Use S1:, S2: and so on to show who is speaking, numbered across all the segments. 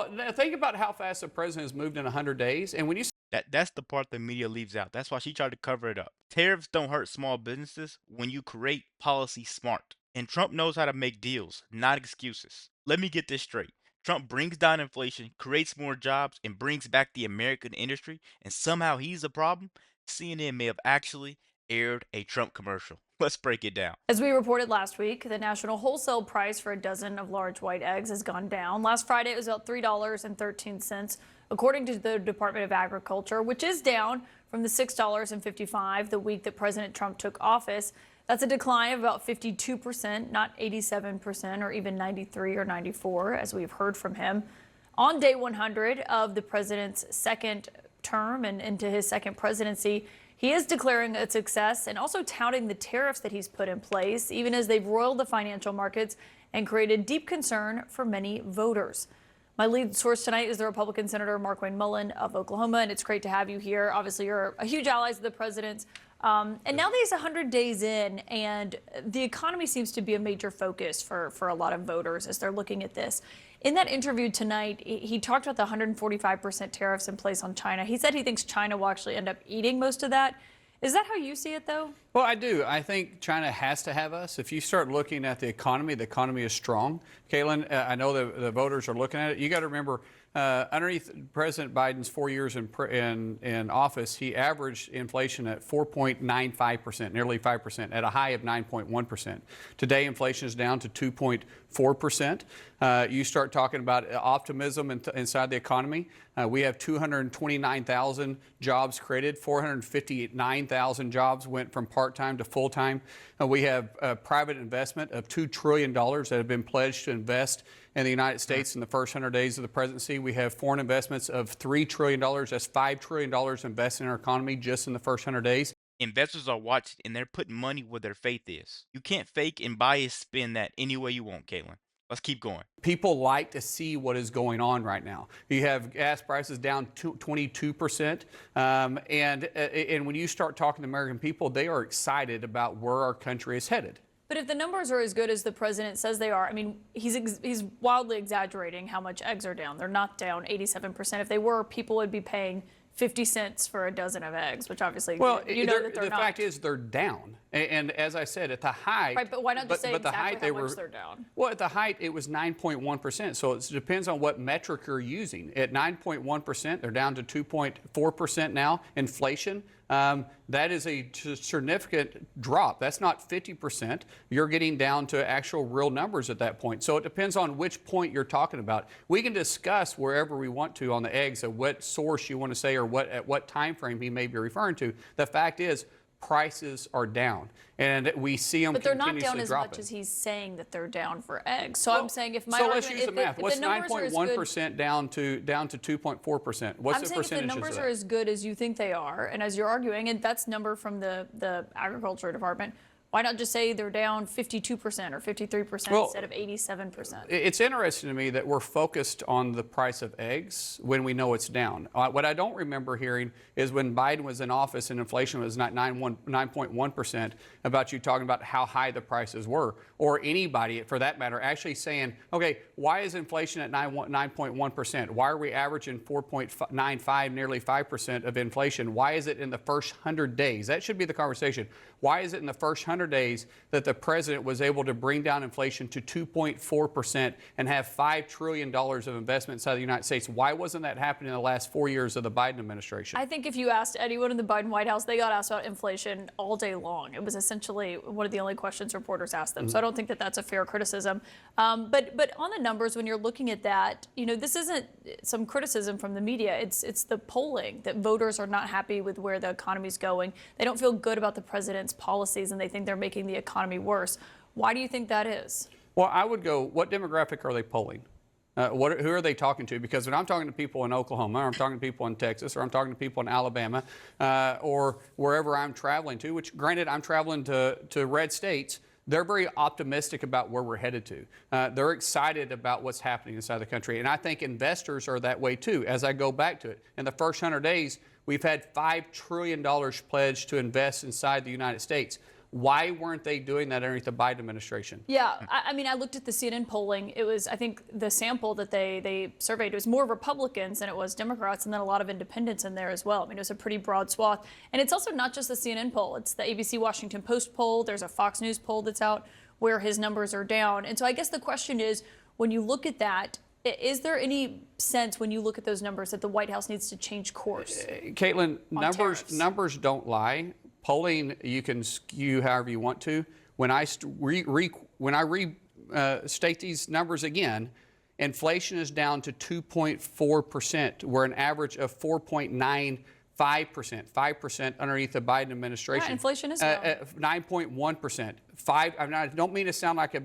S1: Well, think about how fast the president has moved in 100 days. And when you
S2: That's the part the media leaves out. That's why she tried to cover it up. Tariffs don't hurt small businesses when you create policy smart. And Trump knows how to make deals, not excuses. Let me get this straight. Trump brings down inflation, creates more jobs, and brings back the American industry, and somehow he's a problem? CNN may have actually aired a Trump commercial. Let's break it down.
S3: As we reported last week, the national wholesale price for a dozen of large white eggs has gone down. Last Friday, it was about $3.13, according to the Department of Agriculture, which is down from the $6.55 the week that President Trump took office. That's a decline of about 52%, not 87% or even 93 or 94, as we've heard from him. On day 100 of the president's second term and into his second presidency, he is declaring a success and also touting the tariffs that he's put in place, even as they've roiled the financial markets and created deep concern for many voters. My lead source tonight is the Republican Senator Mark Wayne Mullen of Oklahoma, and it's great to have you here. Obviously, you're a huge ally of the president's. And now that he's 100 days in, and the economy seems to be a major focus for a lot of voters as they're looking at this. In that interview tonight, he talked about the 145% tariffs in place on China. He said he thinks China will actually end up eating most of that. Is that how you see it, though?
S1: Well, I do. I think China has to have us. If you start looking at the economy is strong. Caitlin, I know the voters are looking at it. You got to remember, underneath President Biden's 4 years in office, he averaged inflation at 4.95%, nearly 5%, at a high of 9.1%. Today, inflation is down to 2.4%. You start talking about optimism inside the economy. We have 229,000 jobs created. 459,000 jobs went from part-time to full-time. We have private investment of $2 trillion that have been pledged to invest in the United States in the first 100 days of the presidency. We have foreign investments of $3 trillion. That's $5 trillion invested in our economy just in the first 100 days.
S2: Investors are watching and they're putting money where their faith is. You can't fake and bias spin that any way you want, Caitlin. Let's keep going.
S1: People like to see what is going on right now. You have gas prices down 22%. And when you start talking to American people, they are excited about where our country is headed.
S3: But if the numbers are as good as the president says they are, I mean, he's wildly exaggerating how much eggs are down. They're not down 87%. If they were, people would be paying 50 cents for a dozen of eggs, which obviously you know that they're
S1: the
S3: not.
S1: fact is they're down. And as I said, at the height.
S3: Right, but why not just say exactly how much they're down?
S1: Well, at the height, it was 9.1%. So it depends on what metric you're using. At 9.1%, they're down to 2.4% now. Inflation, that is a significant drop. That's not 50%. You're getting down to actual real numbers at that point. So it depends on which point you're talking about. We can discuss wherever we want to on the eggs of what source you want to say or at what time frame he may be referring to. The fact is, prices are down, and we see them continuously dropping.
S3: But they're not down as much as he's saying that they're down for eggs. So I'm saying if my
S1: so
S3: argument,
S1: let's use the math. What's 9.1% down to 2.4%? What's the percentages of that?
S3: I'm saying if the numbers are as good as you think they are, and as you're arguing, and that's number from the Agriculture Department, why not just say they're down 52% or 53% instead of 87%?
S1: It's interesting to me that we're focused on the price of eggs when we know it's down. What I don't remember hearing is when Biden was in office and inflation was not 9.1%, about you talking about how high the prices were, or anybody, for that matter, actually saying, okay, why is inflation at 9.1%? Why are we averaging 4.95, nearly 5% of inflation? Why is it in the first 100 days? That should be the conversation. Why is it in the first 100 days that the president was able to bring down inflation to 2.4% and have $5 trillion of investment inside the United States? Why wasn't that happening in the last 4 years of the Biden administration?
S3: I think if you asked anyone in the Biden White House, they got asked about inflation all day long. It was essentially one of the only questions reporters asked them. So I don't think that that's a fair criticism. But on the numbers, when you're looking at that, you know, this isn't some criticism from the media. It's the polling that voters are not happy with where the economy's going. They don't feel good about the president's policies, and they think they're making the economy worse. Why do you think that is?
S1: Well, I would go, what demographic are they polling? Who are they talking to? Because when I'm talking to people in Oklahoma, or I'm talking to people in Texas, or I'm talking to people in Alabama, or wherever I'm traveling to, which granted I'm traveling to red states, they're very optimistic about where we're headed to. They're excited about what's happening inside the country. And I think investors are that way too. As I go back to it, in the first 100 days, we've had $5 trillion pledged to invest inside the United States. Why weren't they doing that underneath the Biden administration?
S3: Yeah, I mean, I looked at the CNN polling. It was, I think, the sample that they surveyed was more Republicans than it was Democrats, and then a lot of independents in there as well. I mean, it was a pretty broad swath. And it's also not just the CNN poll. It's the ABC Washington Post poll. There's a Fox News poll that's out where his numbers are down. And so I guess the question is, when you look at that, is there any sense when you look at those numbers that the White House needs to change course?
S1: Caitlin, numbers don't lie. Polling, you can skew however you want to. When I restate these numbers again, inflation is down to 2.4%. We're an average of 4.95%, 5% underneath the Biden administration.
S3: Yeah, inflation is down.
S1: 9.1%. I don't mean to sound like a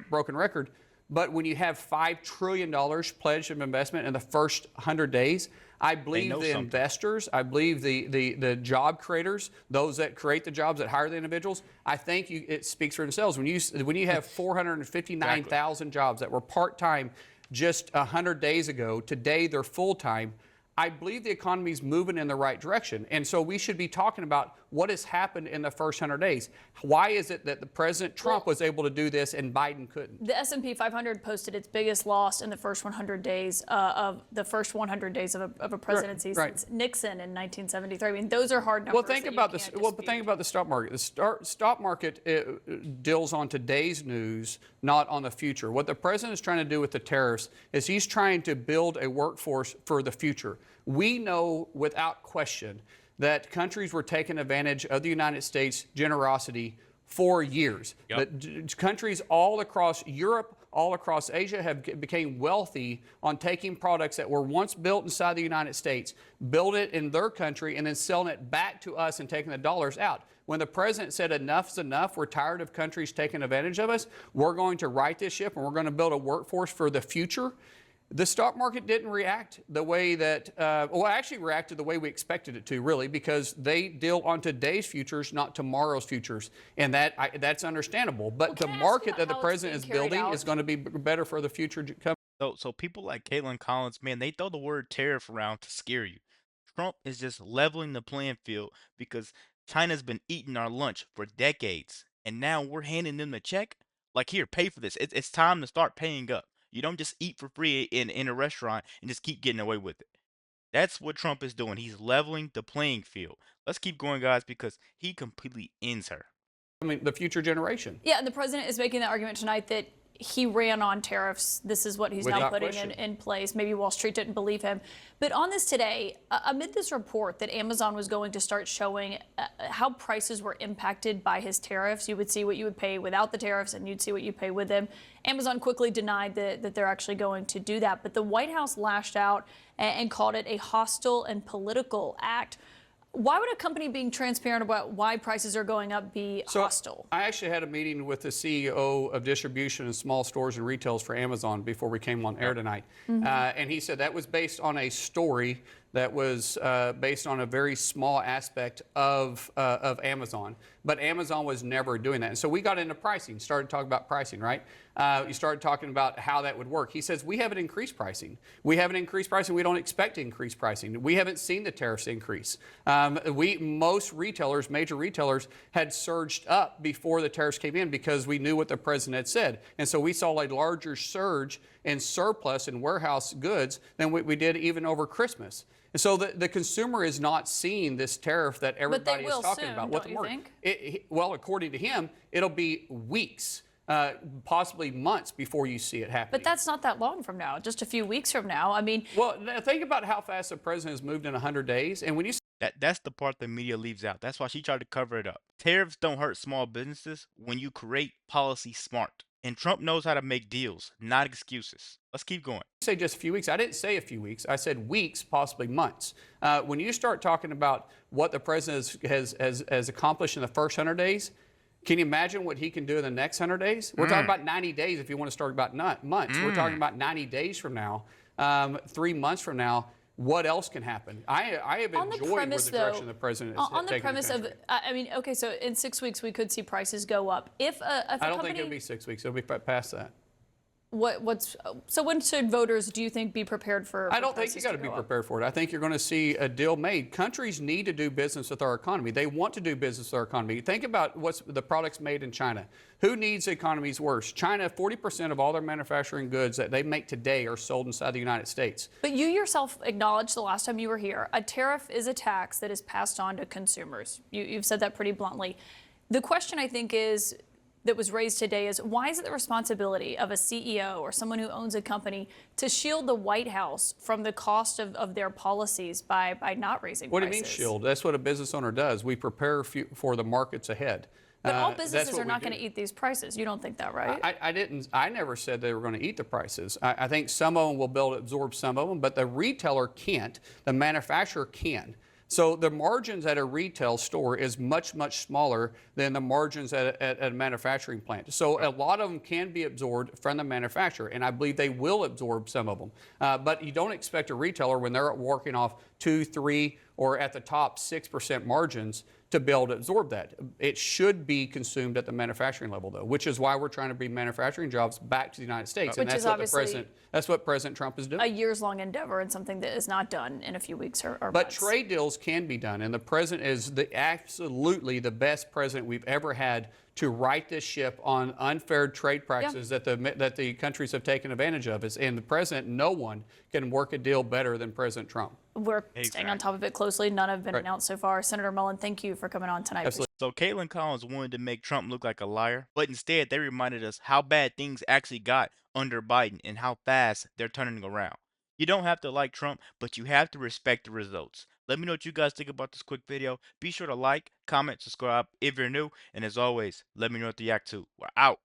S1: broken record, but when you have $5 trillion pledged of investment in the first 100 days, I believe the investors, I believe the job creators, those that create the jobs, that hire the individuals, I think it speaks for themselves. When you have 459,000 jobs that were part-time just 100 days ago, today they're full-time, I believe the economy is moving in the right direction. And so we should be talking about what has happened in the first 100 days. Why is it that the President Trump was able to do this and Biden couldn't?
S3: The S&P 500 posted its biggest loss in the first 100 days of a presidency since Nixon in 1973. I mean, those are hard numbers.
S1: Well, think about this. Well, but think about the stock market. The stock market deals on today's news, not on the future. What the president is trying to do with the tariffs is he's trying to build a workforce for the future. We know without question that countries were taking advantage of the United States' generosity for years. But countries all across Europe, all across Asia have became wealthy on taking products that were once built inside the United States, build it in their country, and then selling it back to us and taking the dollars out. When the president said enough's enough, we're tired of countries taking advantage of us, we're going to right this ship and we're going to build a workforce for the future. The stock market didn't react the way that, actually reacted the way we expected it to, really, because they deal on today's futures, not tomorrow's futures. And that's understandable. But the market that the president is building is going to be better for the future.
S2: So people like Caitlin Collins, man, they throw the word tariff around to scare you. Trump is just leveling the playing field because China's been eating our lunch for decades. And now we're handing them the check. Like, here, pay for this. It's time to start paying up. You don't just eat for free in a restaurant and just keep getting away with it. That's what Trump is doing. He's leveling the playing field. Let's keep going, guys, because he completely ends her.
S1: I mean, the future generation.
S3: Yeah, and the president is making the argument tonight that he ran on tariffs. This is what he's now putting in place. Maybe Wall Street didn't believe him. But on this today, amid this report that Amazon was going to start showing how prices were impacted by his tariffs, you would see what you would pay without the tariffs and you'd see what you pay with them. Amazon quickly denied that they're actually going to do that. But the White House lashed out and called it a hostile and political act. Why would a company being transparent about why prices are going up be hostile?
S1: I actually had a meeting with the CEO of distribution and small stores and retails for Amazon before we came on air tonight. And he said that was based on a story that was based on a very small aspect of Amazon. But Amazon was never doing that. And so we got into pricing, started talking about pricing, right? You started talking about how that would work. He says, we haven't increased pricing. We haven't increased pricing. We don't expect to increase pricing. We haven't seen the tariffs increase. Most retailers, major retailers, had surged up before the tariffs came in because we knew what the president had said. And so we saw a larger surge in surplus in warehouse goods than we did even over Christmas. And so the consumer is not seeing this tariff that everybody is talking about.
S3: Don't you think?
S1: Well, according to him, it'll be weeks, possibly months before you see it happen.
S3: But that's not that long from now, just a few weeks from now. I mean,
S1: well, think about how fast the president has moved in 100 days. And when you
S2: that's the part the media leaves out. That's why she tried to cover it up. Tariffs don't hurt small businesses when you create policy smart. And Trump knows how to make deals, not excuses. Let's keep going.
S1: Say just a few weeks. I didn't say a few weeks. I said weeks, possibly months. When you start talking about what the president has accomplished in the first 100 days, can you imagine what he can do in the next 100 days? We're talking about 90 days if you want to start about months. We're talking about 90 days from now, 3 months from now. What else can happen? I have enjoyed where the direction the president is taking.
S3: On the premise of, I mean, okay, so in 6 weeks we could see prices go up. I
S1: don't think it'll be 6 weeks. It'll be past that.
S3: So when should voters, do you think, be prepared for?
S1: I don't think you got to be prepared for it. I think you're going to see a deal made. Countries need to do business with our economy. They want to do business with our economy. Think about what's the products made in China. Who needs economies worse? China, 40% of all their manufacturing goods that they make today are sold inside the United States.
S3: But you yourself acknowledged the last time you were here, a tariff is a tax that is passed on to consumers. You've said that pretty bluntly. The question, I think, that was raised today is, why is it the responsibility of a CEO or someone who owns a company to shield the White House from the cost of their policies by not raising prices?
S1: What do you mean shield? That's what a business owner does. We prepare for the markets ahead.
S3: But all businesses are not going to eat these prices. You don't think that, right?
S1: I never said they were going to eat the prices. I think some of them will be able to absorb some of them, but the retailer can't. The manufacturer can. So the margins at a retail store is much, much smaller than the margins at a manufacturing plant. So a lot of them can be absorbed from the manufacturer, and I believe they will absorb some of them. But you don't expect a retailer, when they're working off 2, 3, or at the top 6% margins, to be able to absorb that. It should be consumed at the manufacturing level, though, which is why we're trying to bring manufacturing jobs back to the United States.
S3: Which
S1: and that's
S3: is
S1: what President Trump is doing.
S3: A years-long endeavor and something that is not done in a few weeks or
S1: But
S3: months.
S1: trade deals can be done, and the president is absolutely the best president we've ever had to right this ship on unfair trade practices that the countries have taken advantage of. And the president, no one can work a deal better than President Trump.
S3: We're staying on top of it closely. None have been announced so far. Senator Mullen, thank you for coming on tonight.
S1: Absolutely.
S2: So Caitlin Collins wanted to make Trump look like a liar, but instead they reminded us how bad things actually got under Biden and how fast they're turning around. You don't have to like Trump, but you have to respect the results. Let me know what you guys think about this quick video. Be sure to like, comment, subscribe if you're new, and as always, let me know what you react to. We're out.